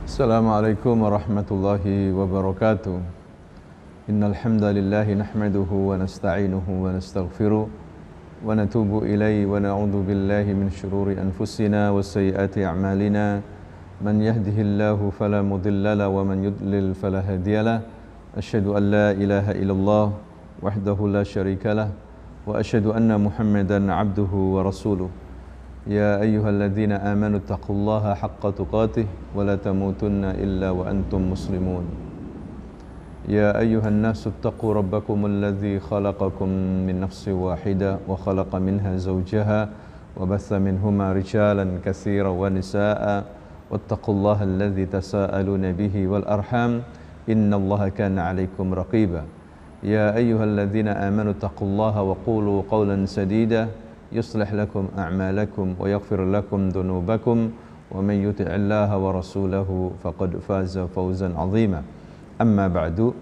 Assalamualaikum warahmatullahi wabarakatuh. Innal hamdalillah nahmaduhu wa nasta'inuhu wa nastaghfiruh wa natubu ilaihi wa na'udzu billahi min shururi anfusina wa sayyiati a'malina. Man yahdihillahu fala mudilla lahu wa man yudlil fala hadiyalah. Asyhadu an la ilaha illallah wahdahu la syarikalah wa asyhadu anna Muhammadan 'abduhu wa rasuluh. Ya ayyuhalladzina amanu taqullaha haqqa tuqatih wa la tamutunna illa wa antum muslimun. Ya ayyuhan nasu taqu rabbakumul ladzi khalaqakum min nafsin wahidah wa khalaqa minha zawjaha wa batha minhuma rijalan katsiran wa nisaa'a wattaqullaha alladzi tasaaluna bihi wal arham innallaha kana 'alaikum raqiba. Ya ayyuhalladzina amanu taqullaha wa qulu qawlan sadida يصلح لكم أعمالكم ويغفر لكم ذنوبكم ومن يطع الله ورسوله فقد فاز فوزا عظيما أما بعد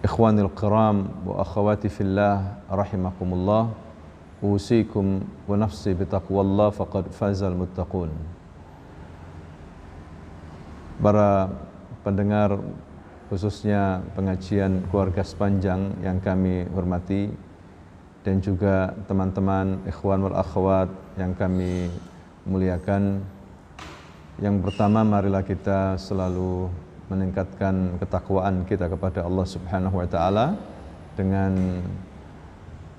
إخواني الكرام وأخواتي في الله رحمكم الله أوصيكم ونفسي بتقوى الله فقد فاز المتقون. Para pendengar, khususnya pengajian keluarga sepanjang yang kami hormati, dan juga teman-teman ikhwan wal akhwat yang kami muliakan. Yang pertama, marilah kita selalu meningkatkan ketakwaan kita kepada Allah Subhanahu wa taala dengan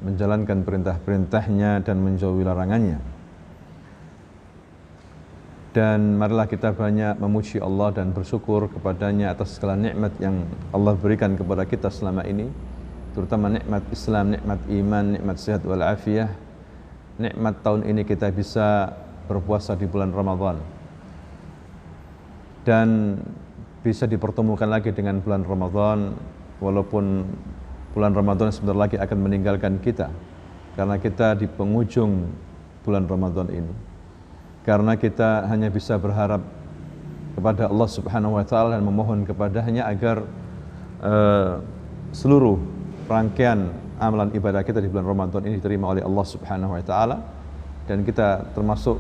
menjalankan perintah-perintahnya dan menjauhi larangannya. Dan marilah kita banyak memuji Allah dan bersyukur kepadanya atas segala nikmat yang Allah berikan kepada kita selama ini, terutama nikmat Islam, nikmat iman, nikmat sehat wal afiyah, nikmat tahun ini kita bisa berpuasa di bulan Ramadan dan bisa dipertemukan lagi dengan bulan Ramadan, walaupun bulan Ramadan sebentar lagi akan meninggalkan kita, karena kita di penghujung bulan Ramadan ini. Karena kita hanya bisa berharap kepada Allah Subhanahu wa taala dan memohon kepadanya agar seluruh rangkaian amalan ibadah kita di bulan Ramadan ini diterima oleh Allah Subhanahu wa taala, dan kita termasuk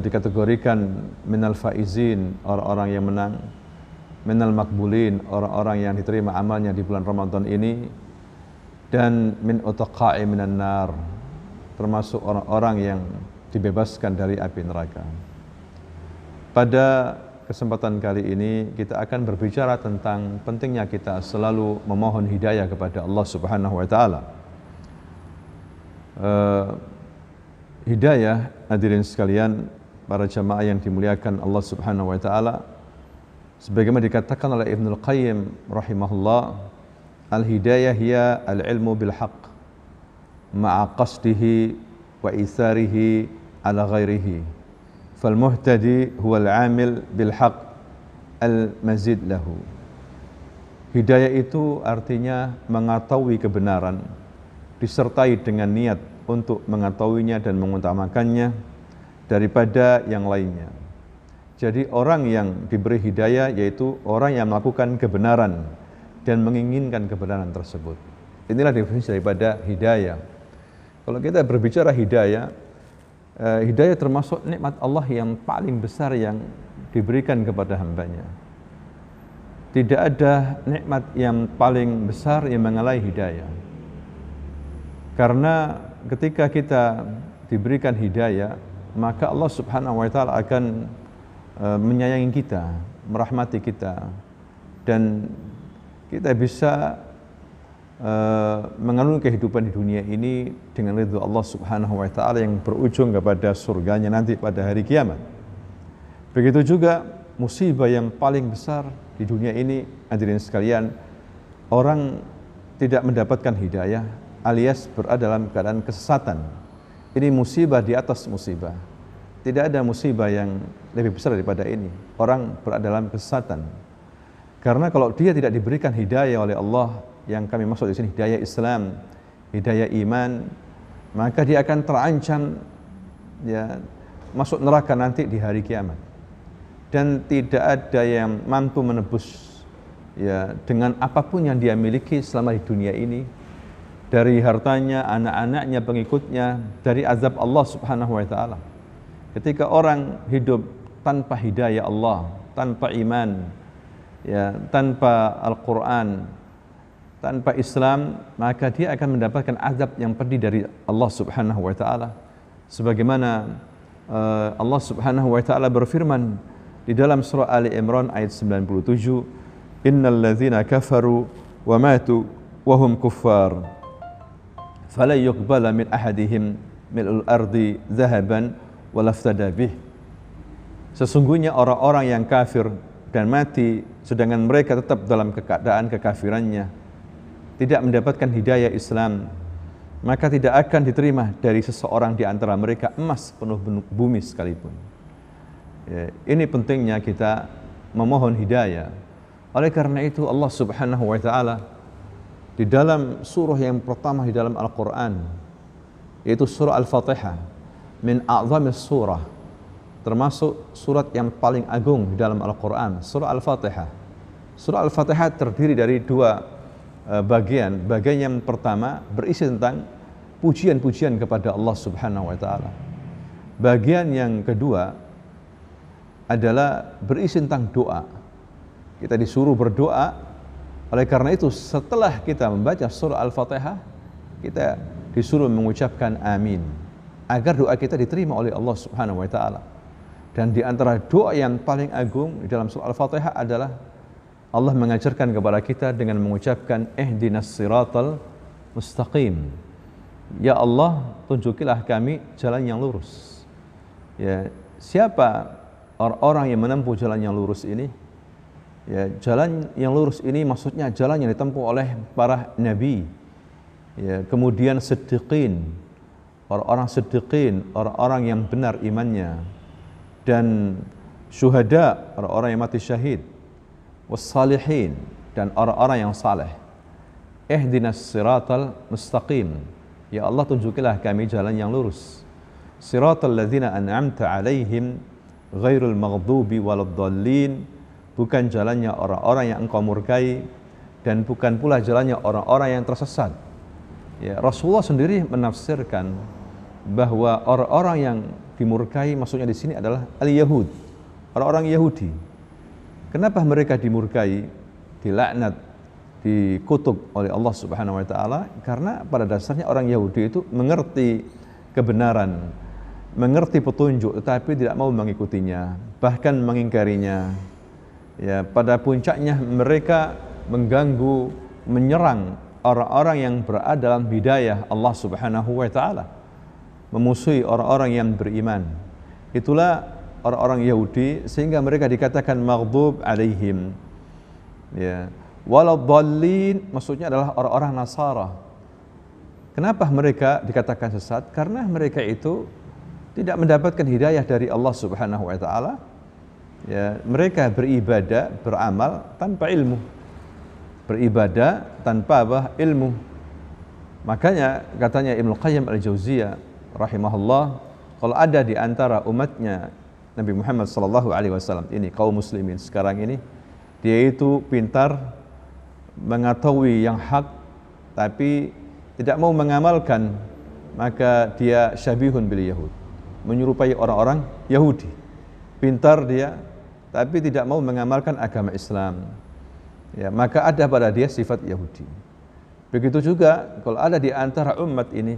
dikategorikan minal faizin, orang-orang yang menang, minal makbulin, orang-orang yang diterima amalnya di bulan Ramadan ini, dan min utaqa'i minan nar, termasuk orang-orang yang dibebaskan dari api neraka. Pada kesempatan kali ini kita akan berbicara tentang pentingnya kita selalu memohon hidayah kepada Allah Subhanahu wa taala. Hidayah, hadirin sekalian, para jamaah yang dimuliakan Allah Subhanahu wa taala, sebagaimana dikatakan oleh Ibnul Qayyim rahimahullah, al-hidayah hiya al-ilmu bil haqq ma'a qasdihi wa itharihi ala ghairihi. فالمهتدي هو العامل بالحق المزيد له. Hidayah itu artinya mengetahui kebenaran disertai dengan niat untuk mengetahuinya dan mengutamakannya daripada yang lainnya. Jadi orang yang diberi hidayah yaitu orang yang melakukan kebenaran dan menginginkan kebenaran tersebut. Inilah definisi daripada hidayah. Kalau kita berbicara hidayah, hidayah termasuk nikmat Allah yang paling besar yang diberikan kepada hambanya. Tidak ada nikmat yang paling besar yang mengalahkan hidayah. Karena ketika kita diberikan hidayah, maka Allah Subhanahu wa taala akan menyayangi kita, merahmati kita, dan kita bisa mengalami kehidupan di dunia ini dengan ridha Allah Subhanahu wa taala yang berujung kepada surganya nanti pada hari kiamat. Begitu juga musibah yang paling besar di dunia ini, hadirin sekalian, orang tidak mendapatkan hidayah alias berada dalam keadaan kesesatan. Ini musibah di atas musibah. Tidak ada musibah yang lebih besar daripada ini. Orang berada dalam kesesatan. Karena kalau dia tidak diberikan hidayah oleh Allah, yang kami maksud di sini hidayah Islam, hidayah iman, maka dia akan terancam ya masuk neraka nanti di hari kiamat. Dan tidak ada yang mampu menebus ya dengan apapun yang dia miliki selama di dunia ini, dari hartanya, anak-anaknya, pengikutnya, dari azab Allah Subhanahu wa taala. Ketika orang hidup tanpa hidayah Allah, tanpa iman, ya, tanpa Al-Quran, tanpa Islam, maka dia akan mendapatkan azab yang pedih dari Allah Subhanahu wa taala. Sebagaimana Allah Subhanahu wa taala berfirman di dalam surah Ali Imran ayat 97, "Innal ladzina kafaru wa matu wa hum kuffar fala yuqbala min ahadihim mil'ul ardi dhahaban wa laftada bih." Sesungguhnya orang-orang yang kafir dan mati sedangkan mereka tetap dalam keadaan kekafirannya, tidak mendapatkan hidayah Islam, maka tidak akan diterima dari seseorang di antara mereka emas penuh bumi sekalipun. Ya, ini pentingnya kita memohon hidayah. Oleh karena itu Allah Subhanahu wa taala di dalam surah yang pertama di dalam Al-Quran, yaitu surah Al-Fatihah, min a'zamis surah, termasuk surat yang paling agung di dalam Al-Quran, surah Al-Fatihah. Surah Al-Fatihah terdiri dari dua bagian. Bagian yang pertama berisi tentang pujian-pujian kepada Allah Subhanahu wa taala. Bagian yang kedua adalah berisi tentang doa. Kita disuruh berdoa. Oleh karena itu setelah kita membaca surah Al-Fatihah, kita disuruh mengucapkan amin agar doa kita diterima oleh Allah Subhanahu wa taala. Dan di antara doa yang paling agung di dalam surah Al-Fatihah adalah Allah mengajarkan kepada kita dengan mengucapkan ihdinas siratal mustaqim. Ya Allah, tunjukilah kami jalan yang lurus. Ya, siapa orang-orang yang menempuh jalan yang lurus ini? Ya, jalan yang lurus ini maksudnya jalan yang ditempuh oleh para nabi. Ya, kemudian siddiqin, orang-orang siddiqin, orang-orang yang benar imannya, dan syuhada, orang-orang yang mati syahid, wassalihin, dan orang-orang yang saleh. Ihdinas siratal mustaqim. Ya Allah, tunjukilah kami jalan yang lurus. Siratal ladzina an'amta alaihim ghairul maghdubi waladdallin. Bukan jalannya orang-orang yang engkau murkai dan bukan pula jalannya orang-orang yang tersesat. Ya, Rasulullah sendiri menafsirkan bahwa orang-orang yang dimurkai maksudnya di sini adalah al-Yahud, orang-orang Yahudi. Kenapa mereka dimurkai, dilaknat, dikutuk oleh Allah Subhanahu wa taala? Karena pada dasarnya orang Yahudi itu mengerti kebenaran, mengerti petunjuk tetapi tidak mau mengikutinya, bahkan mengingkarinya. Ya, pada puncaknya mereka mengganggu, menyerang orang-orang yang berada dalam hidayah Allah Subhanahu wa taala, memusuhi orang-orang yang beriman. Itulah orang-orang Yahudi, sehingga mereka dikatakan maghdub alaihim. Ya, waladdallin maksudnya adalah orang-orang Nasara. Kenapa mereka dikatakan sesat? Karena mereka itu tidak mendapatkan hidayah dari Allah Subhanahu wa taala. Ya, mereka beribadah, beramal tanpa ilmu. Beribadah tanpa ilmu. Makanya katanya Ibnu Qayyim Al-Jauziyah rahimahullah, kalau ada di antara umatnya Nabi Muhammad sallallahu alaihi wasallam ini, kaum muslimin sekarang ini, dia itu pintar mengetahui yang hak tapi tidak mau mengamalkan, maka dia syabihun bil Yahud, menyerupai orang-orang Yahudi. Pintar dia tapi tidak mau mengamalkan agama Islam. Ya, maka ada pada dia sifat Yahudi. Begitu juga kalau ada di antara umat ini,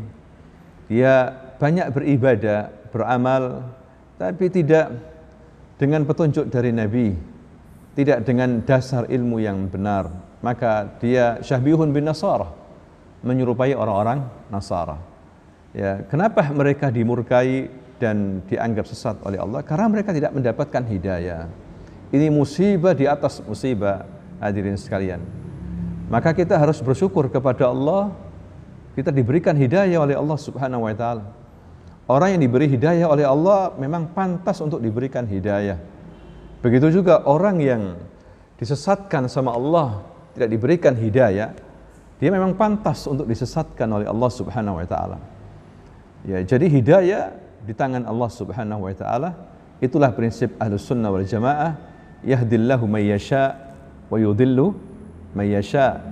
dia banyak beribadah, beramal, tapi tidak dengan petunjuk dari Nabi, tidak dengan dasar ilmu yang benar, maka dia syabihun bin Nasara, menyerupai orang-orang Nasara. Ya, kenapa mereka dimurkai dan dianggap sesat oleh Allah? Karena mereka tidak mendapatkan hidayah. Ini musibah di atas musibah, hadirin sekalian. Maka kita harus bersyukur kepada Allah, kita diberikan hidayah oleh Allah Subhanahu wa taala. Orang yang diberi hidayah oleh Allah memang pantas untuk diberikan hidayah. Begitu juga orang yang disesatkan sama Allah, tidak diberikan hidayah, dia memang pantas untuk disesatkan oleh Allah Subhanahu wa taala. Ya, jadi hidayah di tangan Allah Subhanahu wa taala. Itulah prinsip Ahlus Sunnah wal Jamaah, yahdillahu may yasha wa yudhillu may yasha.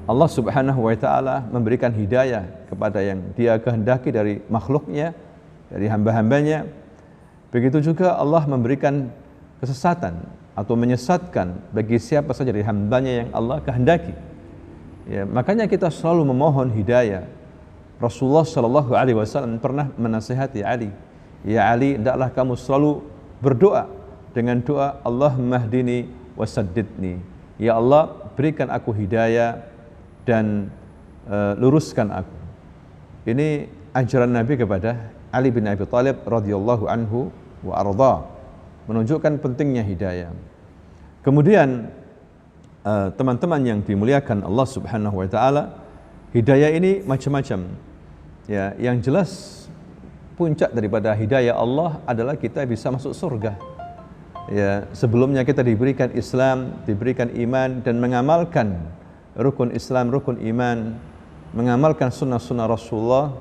Allah Subhanahu wa taala memberikan hidayah kepada yang Dia kehendaki dari makhluknya, dari hamba-hambanya. Begitu juga Allah memberikan kesesatan atau menyesatkan bagi siapa saja dari hambanya yang Allah kehendaki. Ya, makanya kita selalu memohon hidayah. Rasulullah Shallallahu Alaihi Wasallam pernah menasihati Ali, ya Ali, hendaklah kamu selalu berdoa dengan doa Allahumma hdini wasaddidni. Ya Allah, berikan aku hidayah dan luruskan aku. Ini ajaran Nabi kepada Ali bin Abi Thalib radhiyallahu anhu wa arda, menunjukkan pentingnya hidayah. Kemudian teman-teman yang dimuliakan Allah Subhanahu wa taala, hidayah ini macam-macam. Ya, yang jelas puncak daripada hidayah Allah adalah kita bisa masuk surga. Ya, sebelumnya kita diberikan Islam, diberikan iman dan mengamalkan rukun Islam, rukun iman, mengamalkan sunnah-sunnah Rasulullah,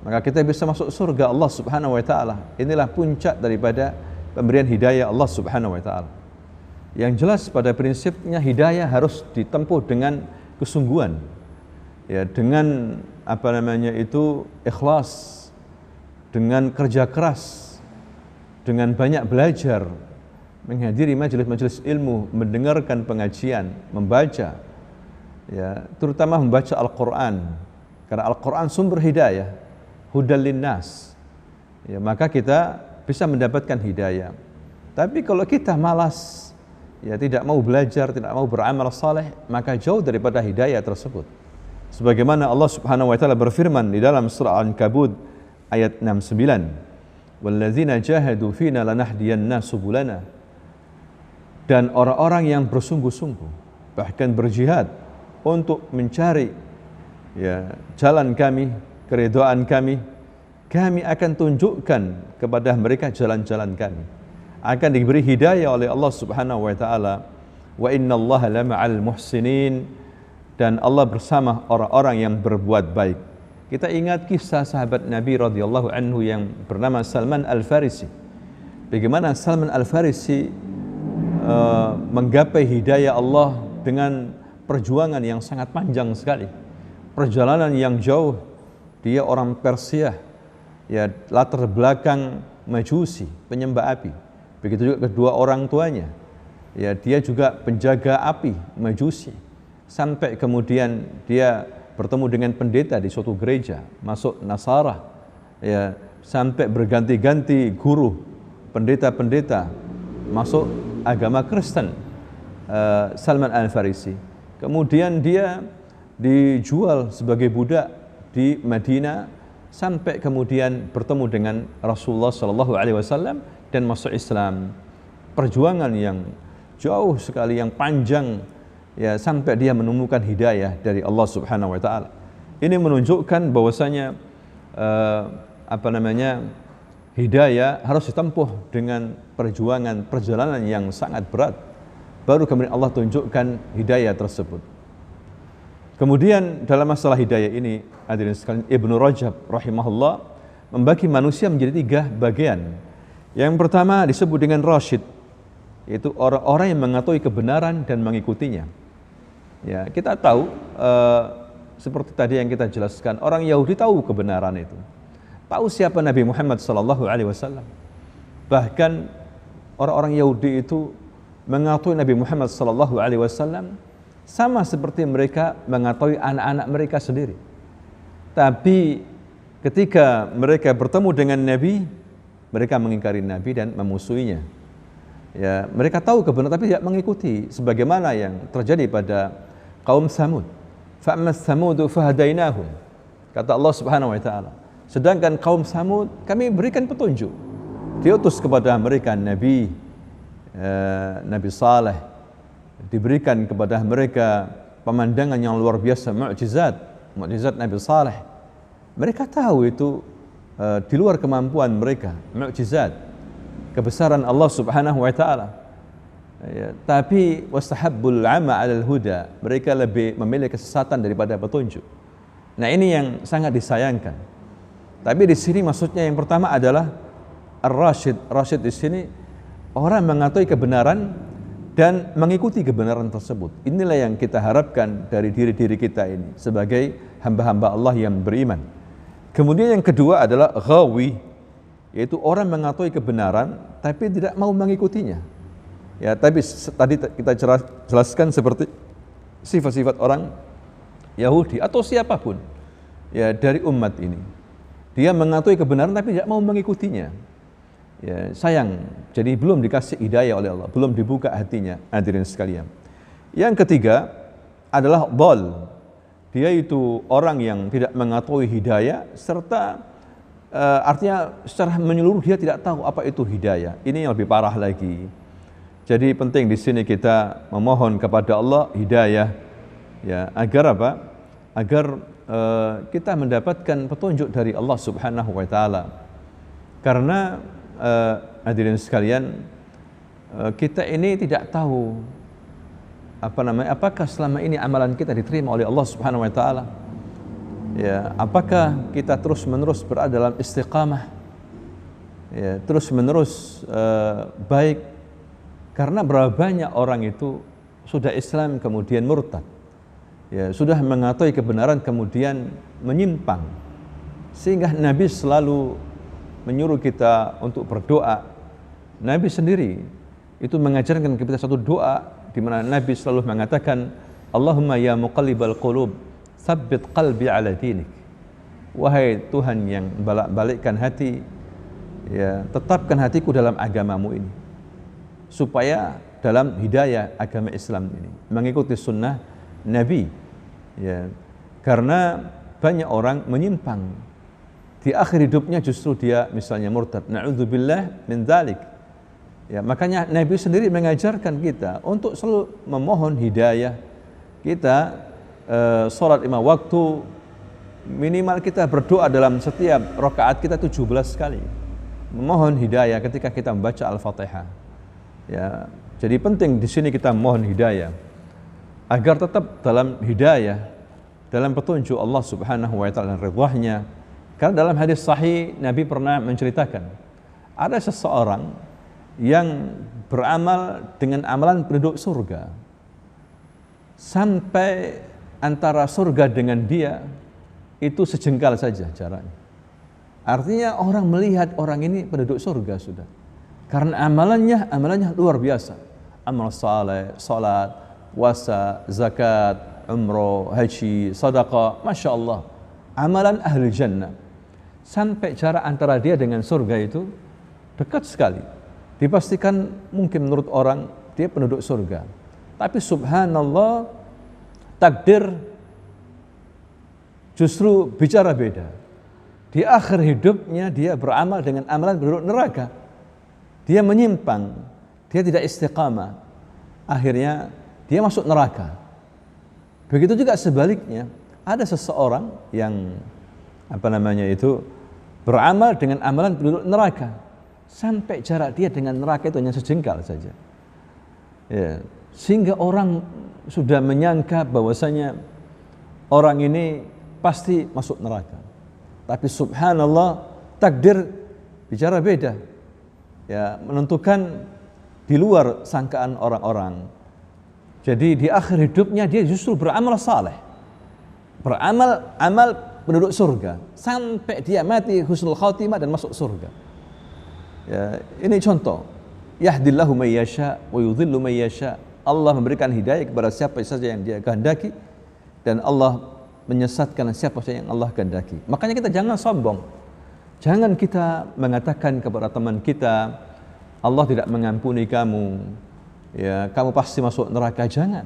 maka kita bisa masuk surga Allah Subhanahu wa taala. Inilah puncak daripada pemberian hidayah Allah Subhanahu wa taala. Yang jelas pada prinsipnya hidayah harus ditempuh dengan kesungguhan. Ya, dengan ikhlas, dengan kerja keras, dengan banyak belajar, menghadiri majelis-majelis ilmu, mendengarkan pengajian, membaca, ya, terutama membaca Al-Quran, karena Al-Quran sumber hidayah, hudal linnas. Ya, maka kita bisa mendapatkan hidayah. Tapi kalau kita malas, ya, tidak mau belajar, tidak mau beramal saleh, maka jauh daripada hidayah tersebut. Sebagaimana Allah Subhanahu wa taala berfirman di dalam surah Al-Ankabut ayat 69, "Walladzina jahadu fina lanahdiyanna subulana." Dan orang-orang yang bersungguh-sungguh, bahkan berjihad untuk mencari, ya, jalan kami, keridhaan kami, kami akan tunjukkan kepada mereka jalan-jalan kami. Akan diberi hidayah oleh Allah Subhanahu wa taala. Wa innallaha lama'al muhsinin, dan Allah bersama orang-orang yang berbuat baik. Kita ingat kisah sahabat Nabi radhiyallahu anhu yang bernama Salman Al-Farisi. Bagaimana Salman Al-Farisi menggapai hidayah Allah dengan perjuangan yang sangat panjang sekali. Perjalanan yang jauh. Dia orang Persia, ya, latar belakang Majusi, penyembah api. Begitu juga kedua orang tuanya. Ya, dia juga penjaga api Majusi. Sampai kemudian dia bertemu dengan pendeta di suatu gereja, masuk Nasara. Ya, sampai berganti-ganti guru, pendeta-pendeta, masuk agama Kristen. Salman Al-Farisi. Kemudian dia dijual sebagai budak di Madinah sampai kemudian bertemu dengan Rasulullah SAW dan masuk Islam. Perjuangan yang jauh sekali, yang panjang, ya, sampai dia menemukan hidayah dari Allah Subhanahu wa taala. Ini menunjukkan bahwasanya hidayah harus ditempuh dengan perjuangan, perjalanan yang sangat berat. Baru kemudian Allah tunjukkan hidayah tersebut. Kemudian dalam masalah hidayah ini, hadirin sekalian, Ibnu Rajab rahimahullah membagi manusia menjadi 3 bagian. Yang pertama disebut dengan rasyid, yaitu orang-orang yang mengetahui kebenaran dan mengikutinya. Ya, kita tahu seperti tadi yang kita jelaskan, orang Yahudi tahu kebenaran itu, tahu siapa Nabi Muhammad SAW. Bahkan orang-orang Yahudi itu mengetahui Nabi Muhammad SAW sama seperti mereka mengetahui anak-anak mereka sendiri. Tapi ketika mereka bertemu dengan Nabi, mereka mengingkari Nabi dan memusuhinya. Ya, mereka tahu kebenaran tapi tidak mengikuti, sebagaimana yang terjadi pada kaum Samud. Fa'amma Samudu fahadainahum, kata Allah Subhanahu wa taala. Sedangkan kaum Samud kami berikan petunjuk. Diutus kepada mereka Nabi Saleh, diberikan kepada mereka pemandangan yang luar biasa, mukjizat Nabi Saleh. Mereka tahu itu di luar kemampuan mereka, mukjizat, kebesaran Allah Subhanahu wa taala. Ya, tapi wastahabbul 'ama 'alal huda, mereka lebih memilih kesesatan daripada petunjuk. Nah, ini yang sangat disayangkan. Tapi di sini maksudnya yang pertama adalah ar-rasyid. Rasyid di sini orang mengetahui kebenaran dan mengikuti kebenaran tersebut. Inilah yang kita harapkan dari diri-diri kita ini sebagai hamba-hamba Allah yang beriman. Kemudian yang kedua adalah ghawi, yaitu orang mengetahui kebenaran tapi tidak mau mengikutinya. Ya, tapi tadi kita jelaskan seperti sifat-sifat orang Yahudi atau siapapun ya dari umat ini. Dia mengakui kebenaran tapi tidak mau mengikutinya. Ya, sayang, jadi belum dikasih hidayah oleh Allah, belum dibuka hatinya, hadirin sekalian. Yang ketiga adalah dhal. Dia itu orang yang tidak mengetahui hidayah serta artinya secara menyeluruh dia tidak tahu apa itu hidayah. Ini yang lebih parah lagi. Jadi penting di sini kita memohon kepada Allah hidayah, ya agar apa? Agar kita mendapatkan petunjuk dari Allah Subhanahu wa taala. Karena hadirin sekalian, kita ini tidak tahu apakah selama ini amalan kita diterima oleh Allah Subhanahu wa taala. Ya, apakah kita terus-menerus berada dalam istiqamah? Ya, terus-menerus baik. Karena berapa banyak orang itu sudah Islam kemudian murtad, ya, sudah mengetahui kebenaran kemudian menyimpang, sehingga Nabi selalu menyuruh kita untuk berdoa. Nabi sendiri itu mengajarkan kita satu doa di mana Nabi selalu mengatakan, Allahumma ya muqallibal qulub, tsabbit qalbi ala dinik. Wahai Tuhan yang balikkan hati, ya, tetapkan hatiku dalam agamamu ini, supaya dalam hidayah agama Islam ini mengikuti sunnah Nabi, ya. Karena banyak orang menyimpang di akhir hidupnya justru dia misalnya murtad, na'udzubillah min dzalik. Ya, makanya Nabi sendiri mengajarkan kita untuk selalu memohon hidayah. Kita sholat 5 waktu, minimal kita berdoa dalam setiap rakaat kita 17 kali memohon hidayah ketika kita membaca Al-Fatihah. Ya, jadi penting di sini kita mohon hidayah agar tetap dalam hidayah, dalam petunjuk Allah Subhanahu wa taala dan ridhanya. Karena dalam hadis sahih Nabi pernah menceritakan ada seseorang yang beramal dengan amalan penduduk surga sampai antara surga dengan dia itu sejengkal saja jaraknya. Artinya orang melihat orang ini penduduk surga sudah. Karena amalannya luar biasa. Amal saleh, salat, puasa, zakat, umrah, haji, sedekah, Masya Allah. Amalan ahli jannah. Sampai jarak antara dia dengan surga itu dekat sekali. Dipastikan mungkin menurut orang dia penduduk surga. Tapi subhanallah, takdir justru bicara beda. Di akhir hidupnya dia beramal dengan amalan penduduk neraka. Dia menyimpang, dia tidak istiqamah, akhirnya dia masuk neraka. Begitu juga sebaliknya, ada seseorang yang beramal dengan amalan penduduk neraka, sampai jarak dia dengan neraka itu hanya sejengkal saja. Ya, sehingga orang sudah menyangka bahwasanya orang ini pasti masuk neraka. Tapi subhanallah, takdir bicara beda. Ya, menentukan di luar sangkaan orang-orang. Jadi di akhir hidupnya dia justru beramal saleh, beramal amal penduduk surga sampai dia mati husnul khatimah dan masuk surga. Ya, ini contoh. Yahdillahu may yasha wa yudhillu may yasha. Allah memberikan hidayah kepada siapa saja yang Dia kehendaki dan Allah menyesatkan siapa saja yang Allah kehendaki. Makanya kita jangan sombong. Jangan kita mengatakan kepada teman kita, Allah tidak mengampuni kamu, ya kamu pasti masuk neraka. Jangan.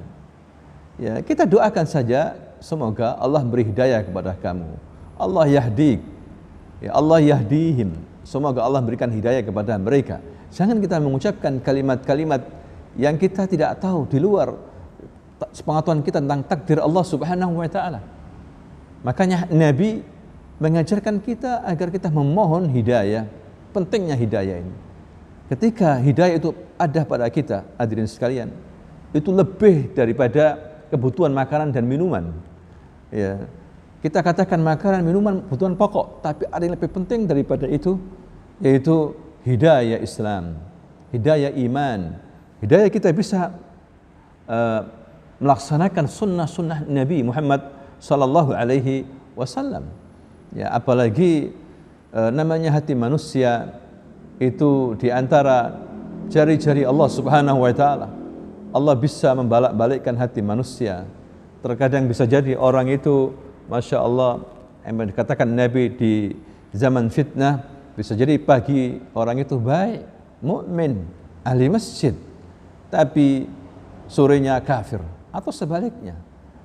Ya, kita doakan saja semoga Allah beri hidayah kepada kamu. Allah yahdik, ya Allah yahdihim. Semoga Allah berikan hidayah kepada mereka. Jangan kita mengucapkan kalimat-kalimat yang kita tidak tahu di luar pengetahuan kita tentang takdir Allah Subhanahu wa taala. Makanya Nabi mengajarkan kita agar kita memohon hidayah. Pentingnya hidayah ini. Ketika hidayah itu ada pada kita, hadirin sekalian, itu lebih daripada kebutuhan makanan dan minuman. Ya, kita katakan makanan, minuman, kebutuhan pokok, tapi ada yang lebih penting daripada itu, yaitu hidayah Islam, hidayah iman, hidayah kita bisa melaksanakan sunnah-sunnah Nabi Muhammad sallallahu alaihi wasallam. Ya, apalagi namanya hati manusia itu di antara jari-jari Allah Subhanahu wa taala. Allah bisa membalak-balikkan hati manusia. Terkadang bisa jadi orang itu, Masya Allah, yang dikatakan Nabi di zaman fitnah, bisa jadi pagi orang itu baik, mukmin, ahli masjid, tapi sorenya kafir. Atau sebaliknya,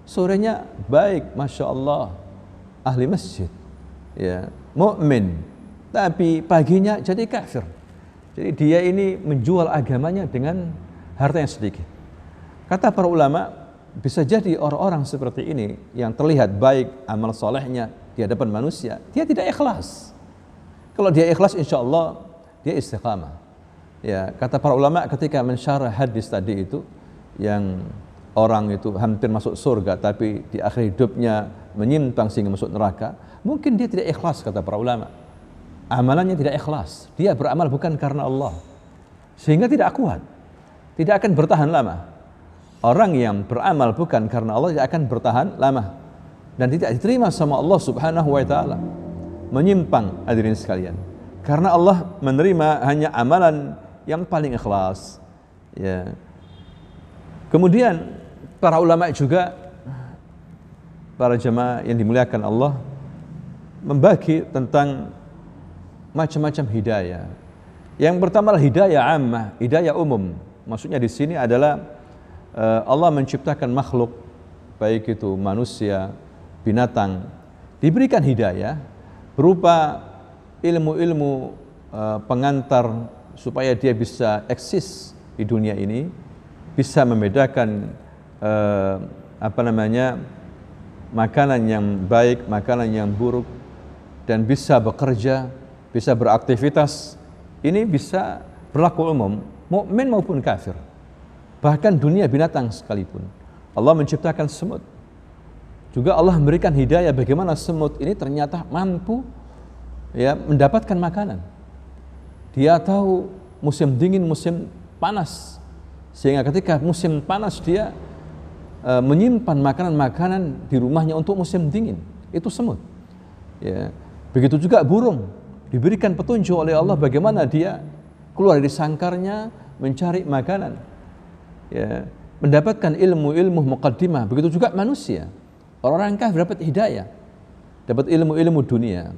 sorenya baik, Masya Allah, ahli masjid, ya, mukmin, tapi paginya jadi kafir. Jadi dia ini menjual agamanya dengan harta yang sedikit. Kata para ulama, bisa jadi orang-orang seperti ini yang terlihat baik amal solehnya di hadapan manusia, dia tidak ikhlas. Kalau dia ikhlas, insya Allah dia istiqamah. Ya, kata para ulama ketika mensyarah hadis tadi itu, yang orang itu hampir masuk surga tapi di akhir hidupnya menyimpang sehingga masuk neraka, mungkin dia tidak ikhlas, kata para ulama. Amalannya tidak ikhlas, dia beramal bukan karena Allah, sehingga tidak kuat, tidak akan bertahan lama. Orang yang beramal bukan karena Allah tidak akan bertahan lama dan tidak diterima sama Allah Subhanahu wa taala. Menyimpang, hadirin sekalian. Karena Allah menerima hanya amalan yang paling ikhlas. Ya. Kemudian para ulama juga, para jemaah yang dimuliakan Allah, membagi tentang macam-macam hidayah. Yang pertama adalah hidayah ammah, hidayah umum. Maksudnya di sini adalah Allah menciptakan makhluk, baik itu manusia, binatang, diberikan hidayah berupa ilmu-ilmu pengantar supaya dia bisa eksis di dunia ini, bisa membedakan makanan yang baik, makanan yang buruk, dan bisa bekerja, bisa beraktivitas. Ini bisa berlaku umum, mukmin maupun kafir. Bahkan dunia binatang sekalipun. Allah menciptakan semut. Juga Allah memberikan hidayah bagaimana semut ini ternyata mampu, ya, mendapatkan makanan. Dia tahu musim dingin, musim panas. Sehingga ketika musim panas dia menyimpan makanan-makanan di rumahnya untuk musim dingin. Itu semut. Ya. Begitu juga burung, diberikan petunjuk oleh Allah bagaimana dia keluar dari sangkarnya mencari makanan. Ya, mendapatkan ilmu-ilmu muqaddimah. Begitu juga manusia, orang-orang kafir dapat hidayah, dapat ilmu-ilmu dunia.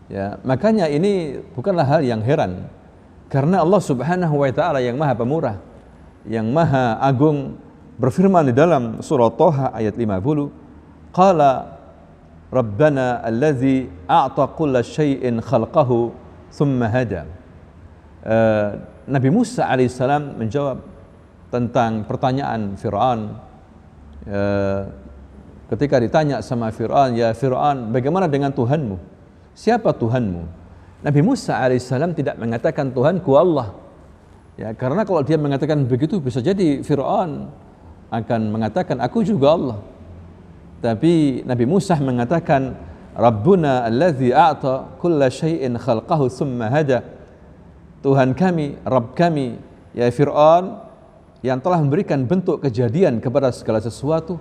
Ya, makanya ini bukanlah hal yang heran, karena Allah Subhanahu wa taala yang Maha Pemurah, yang Maha Agung, berfirman di dalam surah Thaha ayat 50, qala rabbana allazi a'ta kulla syai'in khalqahu thumma hada. Nabi Musa alaihissalam menjawab tentang pertanyaan Fir'aun. Ketika ditanya sama Fir'aun, ya Fir'aun, bagaimana dengan Tuhanmu? Siapa Tuhanmu? Nabi Musa alaihissalam tidak mengatakan Tuhanku Allah. Ya, karena kalau dia mengatakan begitu, bisa jadi Fir'aun akan mengatakan aku juga Allah. Tapi Nabi Musa mengatakan Rabbuna allazi a'ta kulla syai'in khalqahu thumma hada. Tuhan kami, Rabb kami, ya Fir'aun, yang telah memberikan bentuk kejadian kepada segala sesuatu,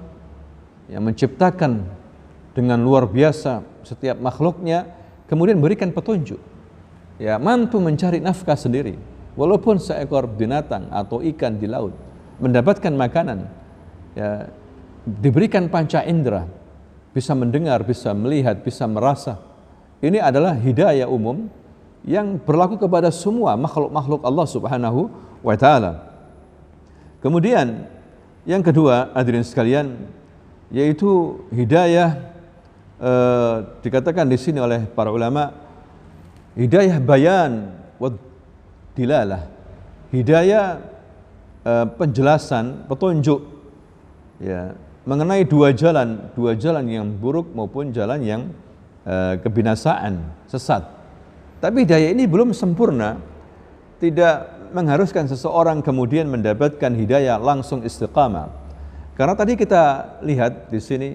yang menciptakan dengan luar biasa setiap makhluknya, kemudian memberikan petunjuk, ya, mampu mencari nafkah sendiri, walaupun seekor binatang atau ikan di laut mendapatkan makanan, ya, diberikan panca indera, bisa mendengar, bisa melihat, bisa merasa. Ini adalah hidayah umum yang berlaku kepada semua makhluk-makhluk Allah Subhanahu wa taala. Kemudian yang kedua, hadirin sekalian, yaitu hidayah dikatakan di sini oleh para ulama, hidayah bayan wa dilalah, hidayah penjelasan, petunjuk, ya, mengenai dua jalan yang buruk maupun jalan yang kebinasaan, sesat. Tapi hidayah ini belum sempurna, tidak mengharuskan seseorang kemudian mendapatkan hidayah langsung istiqamah. Karena tadi kita lihat di sini,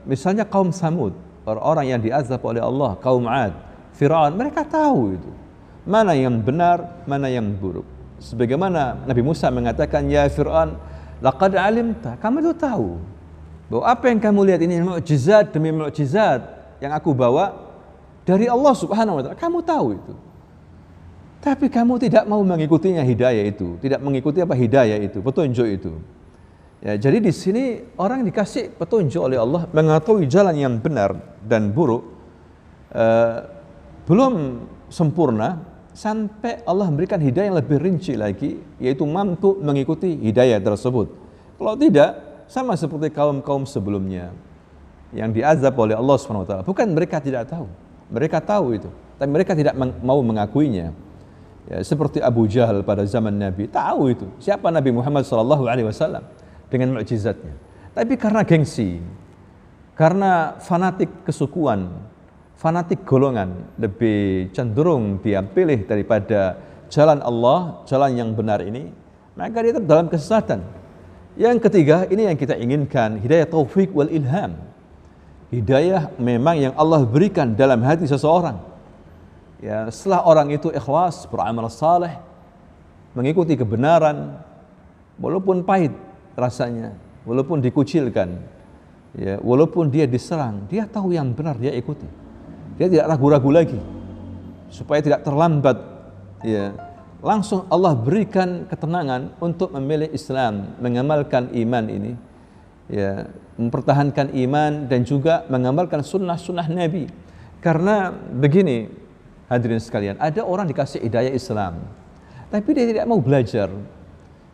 misalnya kaum Samud, orang-orang yang diazab oleh Allah, kaum Ad, Fir'aun, mereka tahu itu mana yang benar, mana yang buruk. Sebagaimana Nabi Musa mengatakan, ya Fir'aun, laqad alimta, kamu itu tahu bahwa apa yang kamu lihat ini mukjizat demi mukjizat yang aku bawa dari Allah Subhanahu wa taala, kamu tahu itu. Tapi kamu tidak mau mengikutinya hidayah itu, tidak mengikuti apa hidayah itu, petunjuk itu. Ya, jadi di sini orang dikasih petunjuk oleh Allah mengetahui jalan yang benar dan buruk, belum sempurna sampai Allah memberikan hidayah yang lebih rinci lagi, yaitu mampu mengikuti hidayah tersebut. Kalau tidak, sama seperti kaum-kaum sebelumnya yang diazab oleh Allah SWT. Bukan mereka tidak tahu, mereka tahu itu, tapi mereka tidak mau mengakuinya. Ya, seperti Abu Jahal pada zaman Nabi, tahu itu siapa Nabi Muhammad SAW dengan mukjizatnya. Tapi karena gengsi, karena fanatik kesukuan, fanatik golongan, lebih cenderung dia pilih daripada jalan Allah, jalan yang benar ini, maka dia tetap dalam kesesatan. Yang ketiga, ini yang kita inginkan, hidayah taufik wal ilham. Hidayah memang yang Allah berikan dalam hati seseorang. Ya, setelah orang itu ikhlas, beramal saleh, mengikuti kebenaran, walaupun pahit rasanya, walaupun dikucilkan, ya, walaupun dia diserang, dia tahu yang benar, dia ikuti. Dia tidak ragu-ragu lagi, supaya tidak terlambat. Ya, langsung Allah berikan ketenangan untuk memilih Islam, mengamalkan iman ini, ya, mempertahankan iman dan juga mengamalkan sunnah-sunnah Nabi. Karena begini, hadirin sekalian, ada orang dikasih hidayah Islam, tapi dia tidak mau belajar,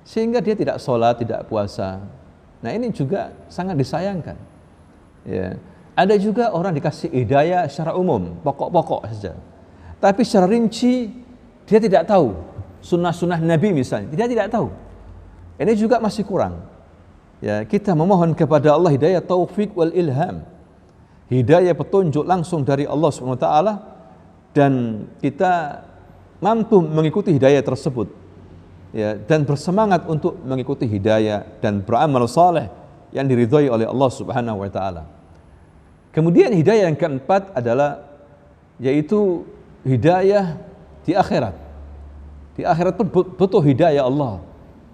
sehingga dia tidak sholat, tidak puasa. Nah, ini juga sangat disayangkan. Ya. Ada juga orang dikasih hidayah secara umum, pokok-pokok saja, tapi secara rinci dia tidak tahu sunnah-sunnah Nabi misalnya, dia tidak tahu. Ini juga masih kurang. Ya, kita memohon kepada Allah hidayah taufik wal ilham, hidayah petunjuk langsung dari Allah SWT, dan kita mampu mengikuti hidayah tersebut, ya, dan bersemangat untuk mengikuti hidayah dan beramal saleh yang diridhai oleh Allah Subhanahu wa taala. Kemudian hidayah yang keempat adalah yaitu hidayah di akhirat. Di akhirat pun butuh hidayah Allah,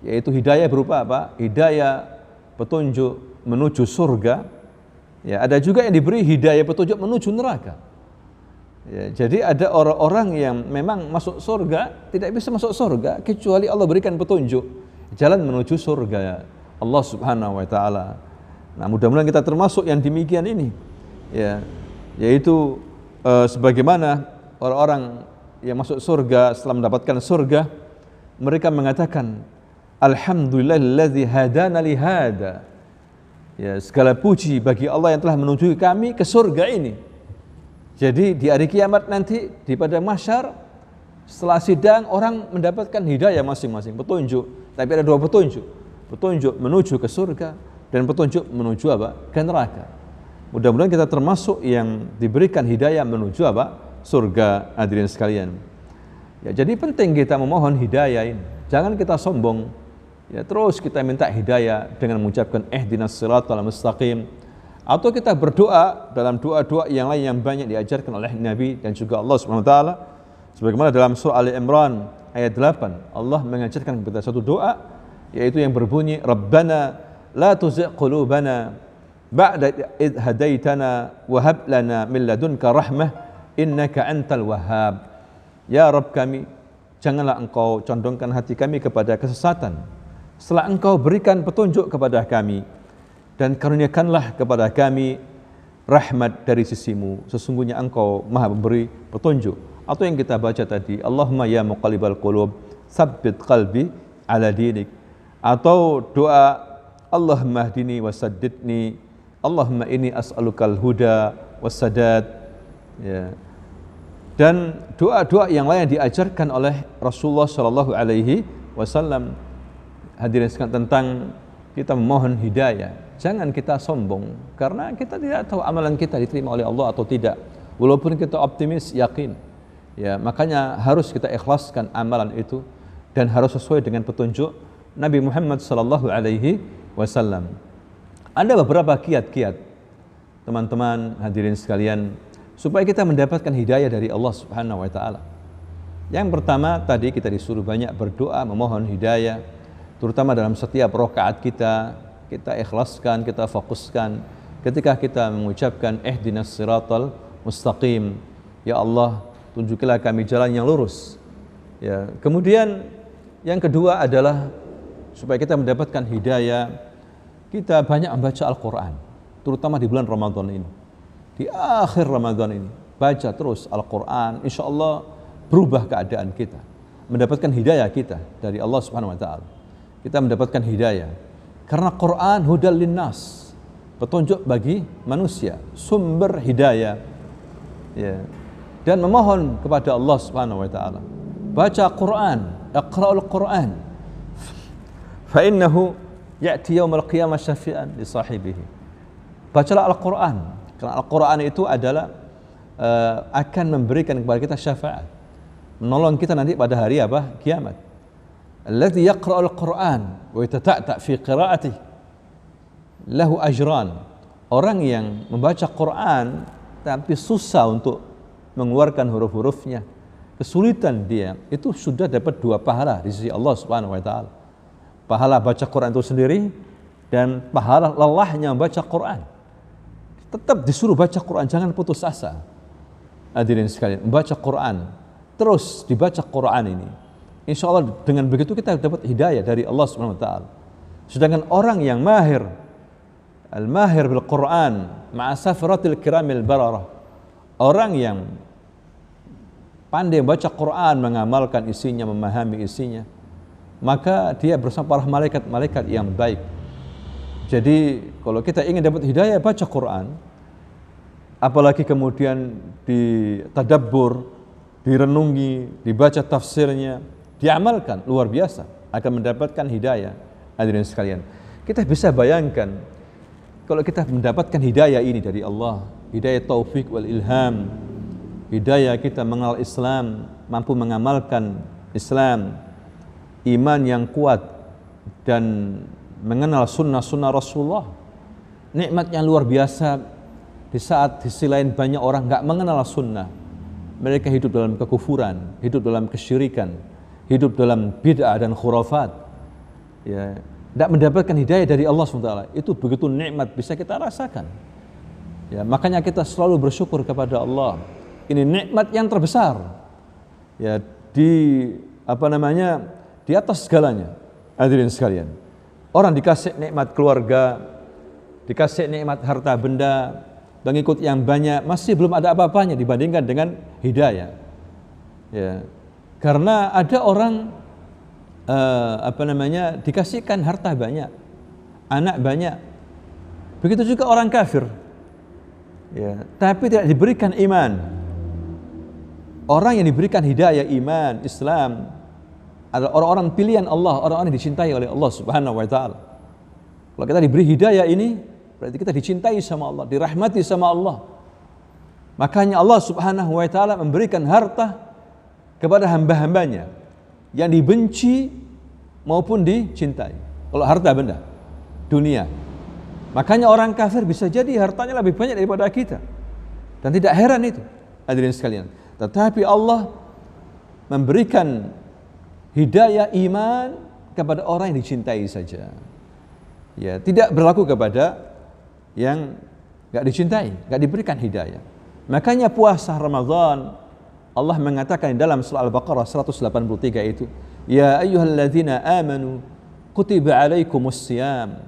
yaitu hidayah berupa apa? Hidayah petunjuk menuju surga. Ya, ada juga yang diberi hidayah petunjuk menuju neraka. Ya, jadi ada orang-orang yang memang masuk surga tidak bisa masuk surga kecuali Allah berikan petunjuk jalan menuju surga Allah Subhanahu wa taala. Nah, mudah-mudahan kita termasuk yang demikian ini. Ya, yaitu sebagaimana orang-orang yang masuk surga setelah mendapatkan surga, mereka mengatakan alhamdulillahilladzi hadana li hada. Ya, segala puji bagi Allah yang telah menunjuki kami ke surga ini. Jadi di hari kiamat nanti di pada mahsyar, setelah sidang orang mendapatkan hidayah masing-masing, petunjuk. Tapi ada dua petunjuk, petunjuk menuju ke surga dan petunjuk menuju apa? Ke neraka. Mudah-mudahan kita termasuk yang diberikan hidayah menuju apa? Surga, hadirin sekalian. Ya, jadi penting kita memohon hidayah ini. Jangan kita sombong. Ya, terus kita minta hidayah dengan mengucapkan ihdinas siratal mustaqim, atau kita berdoa dalam doa-doa yang lain yang banyak diajarkan oleh Nabi dan juga Allah Subhanahu wa taala. Sebagaimana dalam surah Ali Imran ayat 8, Allah mengajarkan kita satu doa, yaitu yang berbunyi Rabbana la tuzigh qulubana ba'da idh hadaitana wa hab lana min ladunka rahmah innaka antal wahhab. Ya Rabb kami, janganlah engkau condongkan hati kami kepada kesesatan setelah engkau berikan petunjuk kepada kami, dan karuniakanlah kepada kami rahmat dari sisimu, sesungguhnya engkau maha memberi petunjuk. Atau yang kita baca tadi, Allahumma ya muqallibal qulub tsabbit qalbi ala dinik. Atau doa Allahumma hdini wasaddidni, Allahumma inni as'alukal huda wassadad. Ya. Dan doa-doa yang lain yang diajarkan oleh Rasulullah sallallahu alaihi wasallam, hadirin sekalian, tentang kita memohon hidayah. Jangan kita sombong karena kita tidak tahu amalan kita diterima oleh Allah atau tidak. Walaupun kita optimis, yakin. Ya, makanya harus kita ikhlaskan amalan itu dan harus sesuai dengan petunjuk Nabi Muhammad sallallahu alaihi wasallam. Ada beberapa kiat-kiat, teman-teman hadirin sekalian, supaya kita mendapatkan hidayah dari Allah Subhanahu wa taala. Yang pertama tadi kita disuruh banyak berdoa memohon hidayah, terutama dalam setiap rakaat kita ikhlaskan, kita fokuskan ketika kita mengucapkan ihdinas siratal mustaqim. Ya Allah, tunjukilah kami jalan yang lurus. Ya, kemudian yang kedua adalah supaya kita mendapatkan hidayah, kita banyak membaca Al-Quran, terutama di bulan Ramadan ini. Di akhir Ramadan ini, baca terus Al-Quran, insya Allah berubah keadaan kita, mendapatkan hidayah kita dari Allah Subhanahu Wa Taala. Kita mendapatkan hidayah karena Quran hudal linnas, petunjuk bagi manusia, sumber hidayah. Ya. Dan memohon kepada Allah Subhanahu Wa Taala, baca Quran, iqra'ul Quran, fa innahu ya'ti yaumil qiyamah syafi'an li sahibihi. Bacalah Al-Quran, karena Al-Quran itu adalah akan memberikan kepada kita syafaat, menolong kita nanti pada hari apa? Kiamat. Alladzi yaqra'ul Quran wa yatata'ta fi qira'atihi lahu ajran. Orang yang membaca Quran tapi susah untuk mengeluarkan huruf-hurufnya, kesulitan dia, itu sudah dapat 2 pahala di sisi Allah Subhanahu Wa Taala. Pahala baca Quran itu sendiri dan pahala lelahnya membaca Quran. Tetap disuruh baca Quran, jangan putus asa. Hadirin sekalian, membaca Quran, terus dibaca Quran ini, insya Allah dengan begitu kita dapat hidayah dari Allah Subhanahu Wa Taala. Sedangkan orang yang mahir, al-mahir bil Quran ma'a safaratil kiramil bararah, orang yang pandai membaca Quran, mengamalkan isinya, memahami isinya, maka dia bersama para malaikat-malaikat yang baik. Jadi kalau kita ingin dapat hidayah, baca Quran, apalagi kemudian ditadabbur, direnungi, dibaca tafsirnya, diamalkan, luar biasa, akan mendapatkan hidayah. Hadirin sekalian, kita bisa bayangkan kalau kita mendapatkan hidayah ini dari Allah, hidayah taufik wal ilham, hidayah kita mengenal Islam, mampu mengamalkan Islam, iman yang kuat, dan mengenal sunnah-sunnah Rasulullah. Nikmatnya luar biasa. Di saat di sisi lain banyak orang enggak mengenal sunnah, mereka hidup dalam kekufuran, hidup dalam kesyirikan, hidup dalam bid'ah dan khurafat, ya, tidak mendapatkan hidayah dari Allah SWT. Itu begitu nikmat bisa kita rasakan, ya, makanya kita selalu bersyukur kepada Allah. Ini nikmat yang terbesar, ya, di atas segalanya. Hadirin sekalian, orang dikasih nikmat keluarga, dikasih nikmat harta benda, pengikut yang banyak, masih belum ada apa-apanya dibandingkan dengan hidayah. Ya, karena ada orang dikasihkan harta banyak, anak banyak, begitu juga orang kafir, ya, tapi tidak diberikan iman. Orang yang diberikan hidayah, iman, Islam adalah orang-orang pilihan Allah, orang-orang yang dicintai oleh Allah Subhanahu Wa Taala. Kalau kita diberi hidayah ini, berarti kita dicintai sama Allah, dirahmati sama Allah. Makanya Allah Subhanahu Wa Taala memberikan harta kepada hamba-hambanya yang dibenci maupun dicintai. Kalau harta benda dunia, makanya orang kafir bisa jadi hartanya lebih banyak daripada kita, dan tidak heran itu, hadirin sekalian. Tetapi Allah memberikan hidayah iman kepada orang yang dicintai saja, ya, tidak berlaku kepada yang enggak dicintai, enggak diberikan hidayah. Makanya puasa Ramadan, Allah mengatakan dalam surah Al-Baqarah 183 itu, ya ayyuhalladzina amanu kutiba alaikumus siyam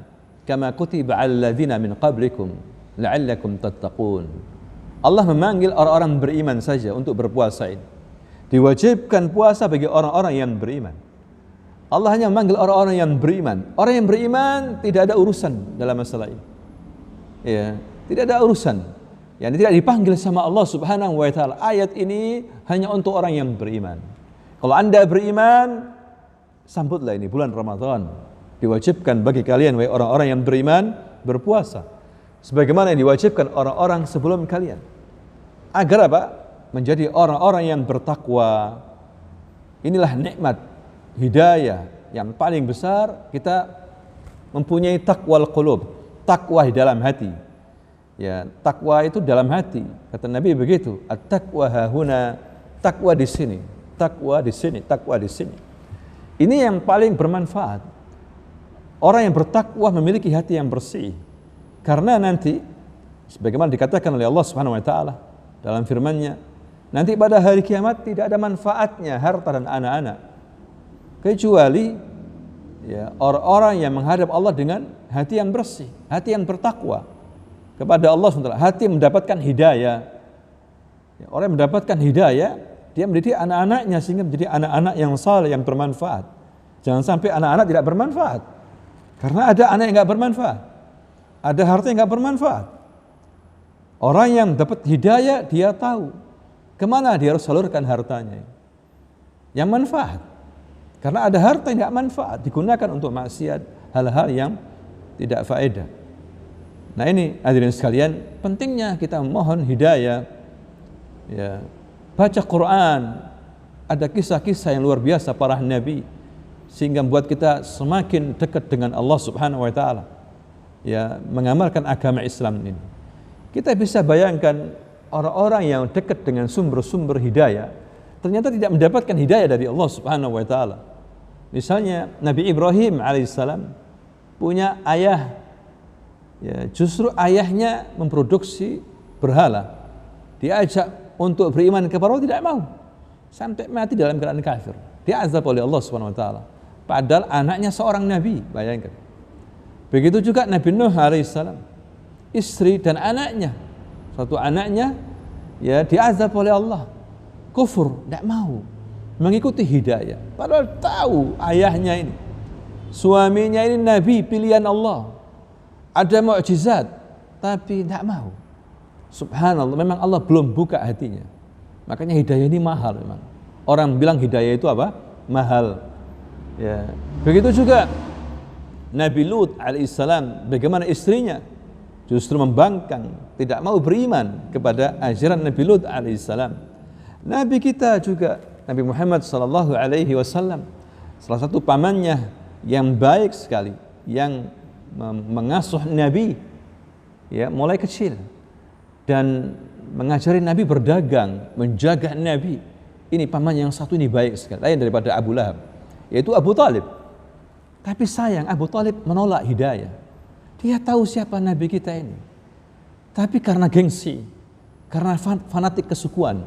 kama kutiba alal ladzina min qablikum la'allakum tattaqun. Allah memanggil orang-orang beriman saja untuk berpuasa ini. Diwajibkan puasa bagi orang-orang yang beriman. Allah hanya memanggil orang-orang yang beriman. Orang yang beriman tidak ada urusan dalam masalah ini, ya, tidak ada urusan, yang tidak dipanggil sama Allah Subhanahu Wa Taala. Ayat ini hanya untuk orang yang beriman. Kalau anda beriman, sambutlah ini bulan Ramadan. Diwajibkan bagi kalian, wahai orang-orang yang beriman, berpuasa sebagaimana yang diwajibkan orang-orang sebelum kalian. Agar apa? Menjadi orang-orang yang bertakwa. Inilah nikmat hidayah yang paling besar, kita mempunyai taqwal qulub, takwa di dalam hati. Ya, takwa itu dalam hati. Kata Nabi begitu, at-taqwa hahuna, takwa di sini, takwa di sini, takwa di sini. Ini yang paling bermanfaat. Orang yang bertakwa memiliki hati yang bersih. Karena nanti sebagaimana dikatakan oleh Allah Subhanahu Wa Taala dalam firman-Nya, Nanti pada hari kiamat tidak ada manfaatnya harta dan anak-anak, kecuali ya orang-orang yang menghadap Allah dengan hati yang bersih, hati yang bertakwa kepada Allah SWT, hati yang mendapatkan hidayah. Ya, orang yang mendapatkan hidayah, dia mendidik anak-anaknya sehingga menjadi anak-anak yang saleh, yang bermanfaat. Jangan sampai anak-anak tidak bermanfaat, karena ada anak yang nggak bermanfaat, ada harta yang nggak bermanfaat. Orang yang dapat hidayah, dia tahu kemana dia harus salurkan hartanya yang manfaat. Karena ada harta yang nggak manfaat digunakan untuk maksiat, hal-hal yang tidak faedah. Nah ini hadirin sekalian, pentingnya kita memohon hidayah. Ya, baca Quran, ada kisah-kisah yang luar biasa para nabi, sehingga membuat kita semakin dekat dengan Allah Subhanahu wa taala. Ya, mengamalkan agama Islam ini. Kita bisa bayangkan orang-orang yang dekat dengan sumber-sumber hidayah ternyata tidak mendapatkan hidayah dari Allah Subhanahu wa taala. Misalnya Nabi Ibrahim alaihissalam punya ayah, ya, justru ayahnya memproduksi berhala. Diajak untuk beriman kepada Allah, tidak mau, sampai mati dalam keadaan kafir. Diazab oleh Allah Subhanahu wa taala. Padahal anaknya seorang nabi, bayangkan. Begitu juga Nabi Nuh alaihissalam, istri dan anaknya, satu anaknya ya diazab oleh Allah, kufur, tidak mau mengikuti hidayah. Padahal tahu ayahnya ini, suaminya ini nabi pilihan Allah, ada mukjizat, tapi tidak mau. Subhanallah, memang Allah belum buka hatinya. Makanya hidayah ini mahal memang. Orang bilang hidayah itu apa? Mahal. Ya. Begitu juga Nabi Lut alaihissalam, bagaimana istrinya justru membangkang, tidak mau beriman kepada ajaran Nabi Lut alaihissalam. Nabi kita juga, Nabi Muhammad sallallahu alaihi wasallam, salah satu pamannya yang baik sekali, yang mengasuh Nabi ya mulai kecil dan mengajari Nabi berdagang, menjaga Nabi. Ini paman yang satu ini baik sekali, lain daripada Abu Lahab, yaitu Abu Talib. Tapi sayang, Abu Talib menolak hidayah. Dia tahu siapa Nabi kita ini, tapi karena gengsi, karena fanatik kesukuan,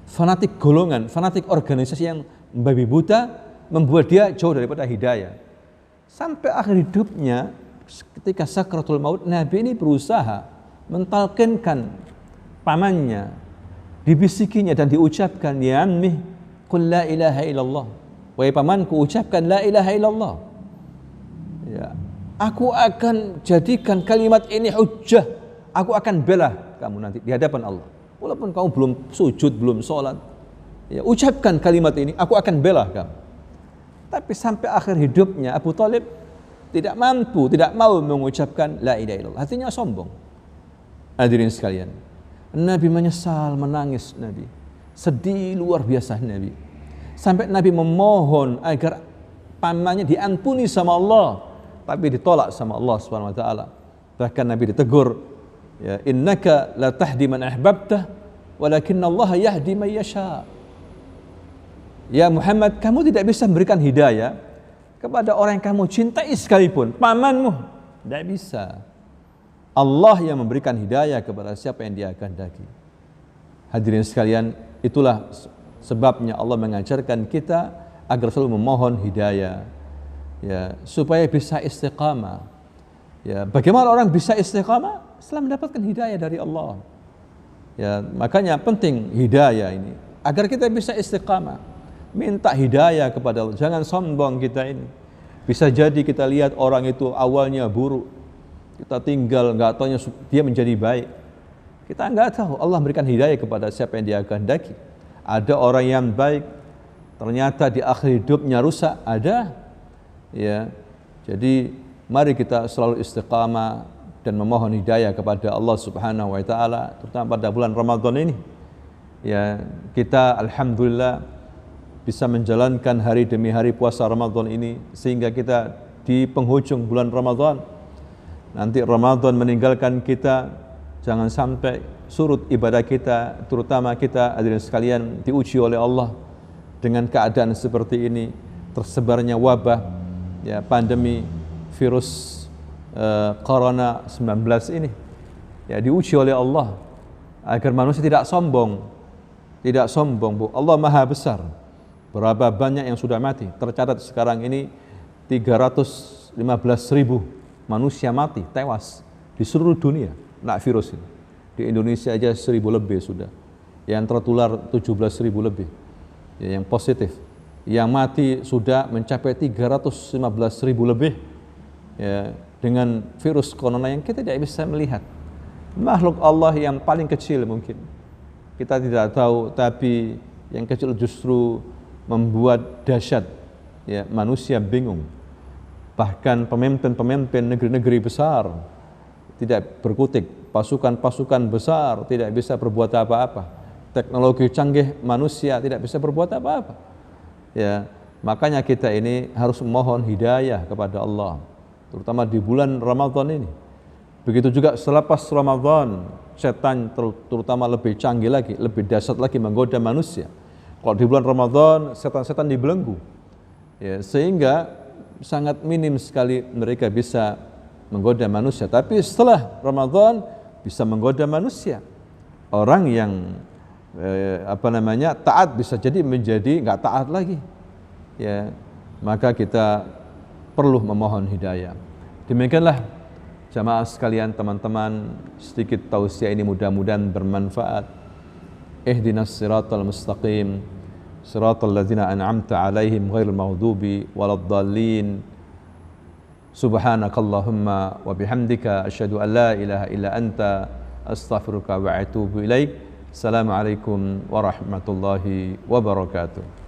fanatik golongan, fanatik organisasi yang membabi buta, membuat dia jauh daripada hidayah. Sampai akhir hidupnya, ketika sakratul maut, Nabi ini berusaha mentalkinkan pamannya, dibisikinya dan diucapkan, ya ammi qul la ilaha illallah, wahai pamanku ucapkan la ilaha illallah. Ya, aku akan jadikan kalimat ini hujjah, aku akan bela kamu nanti di hadapan Allah, walaupun kamu belum sujud, belum sholat, ya, ucapkan kalimat ini, aku akan bela kamu. Tapi sampai akhir hidupnya Abu Talib tidak mampu, tidak mau mengucapkan la ilaha illallah, hatinya sombong. Hadirin sekalian, Nabi menyesal, menangis Nabi, sedih luar biasa Nabi, sampai Nabi memohon agar pamannya diampuni sama Allah, tapi ditolak sama Allah Subhanahu wa taala. Bahkan Nabi ditegur, ya, innaka la tahdi man ahbabtah walakinna Allah yahdi man yasha. Ya Muhammad, kamu tidak bisa memberikan hidayah kepada orang yang kamu cintai sekalipun, pamanmu, tidak bisa. Allah yang memberikan hidayah kepada siapa yang Dia kehendaki. Hadirin sekalian, itulah sebabnya Allah mengajarkan kita agar selalu memohon hidayah, ya, supaya bisa istiqamah. Ya, bagaimana orang bisa istiqamah? Setelah mendapatkan hidayah dari Allah. Ya, makanya penting hidayah ini agar kita bisa istiqamah. Minta hidayah kepada Allah, jangan sombong kita ini. Bisa jadi kita lihat orang itu awalnya buruk, kita tinggal nggak taunya dia menjadi baik. Kita nggak tahu, Allah memberikan hidayah kepada siapa yang Dia kehendaki. Ada orang yang baik, ternyata di akhir hidupnya rusak, ada. Ya, jadi mari kita selalu istiqamah dan memohon hidayah kepada Allah Subhanahu wa taala, terutama pada bulan Ramadan ini. Ya, kita alhamdulillah bisa menjalankan hari demi hari puasa Ramadan ini, sehingga kita di penghujung bulan Ramadan, nanti Ramadan meninggalkan kita, jangan sampai surut ibadah kita, terutama kita hadirin sekalian diuji oleh Allah dengan keadaan seperti ini, tersebarnya wabah, ya, pandemi virus Corona 19 ini, ya, diuji oleh Allah agar manusia tidak sombong, Tidak sombong, Bu. Allah Maha Besar. Berapa banyak yang sudah mati? Tercatat sekarang ini 315.000 manusia mati, tewas di seluruh dunia kena virus ini. Di Indonesia aja 1.000 lebih sudah. Yang tertular 17.000 lebih. Ya, yang positif. Yang mati sudah mencapai 315.000 lebih. Ya, dengan virus corona yang kita tidak bisa melihat. Makhluk Allah yang paling kecil mungkin. Kita tidak tahu, tapi yang kecil justru membuat dahsyat. Ya, manusia bingung. Bahkan pemimpin-pemimpin negeri-negeri besar tidak berkutik, pasukan-pasukan besar tidak bisa berbuat apa-apa. Teknologi canggih manusia tidak bisa berbuat apa-apa. Ya, makanya kita ini harus memohon hidayah kepada Allah, terutama di bulan Ramadan ini. Begitu juga selepas Ramadan, setan terutama lebih canggih lagi, lebih dahsyat lagi menggoda manusia. Kalau di bulan Ramadan, setan-setan dibelenggu. Ya, sehingga sangat minim sekali mereka bisa menggoda manusia. Tapi setelah Ramadan bisa menggoda manusia. Orang yang taat bisa jadi menjadi nggak taat lagi. Ya, maka kita perlu memohon hidayah. Demikianlah jamaah sekalian, teman-teman, sedikit tausiah ini mudah-mudahan bermanfaat. Ihdinas siratal mustaqim, siratal ladzina an'amta 'alaihim ghairil maghdubi waladdallin. Subhanakallahumma wa bihamdika asyhadu an la ilaha illa anta astaghfiruka wa atubu ilaik. Assalamualaikum warahmatullahi wabarakatuh.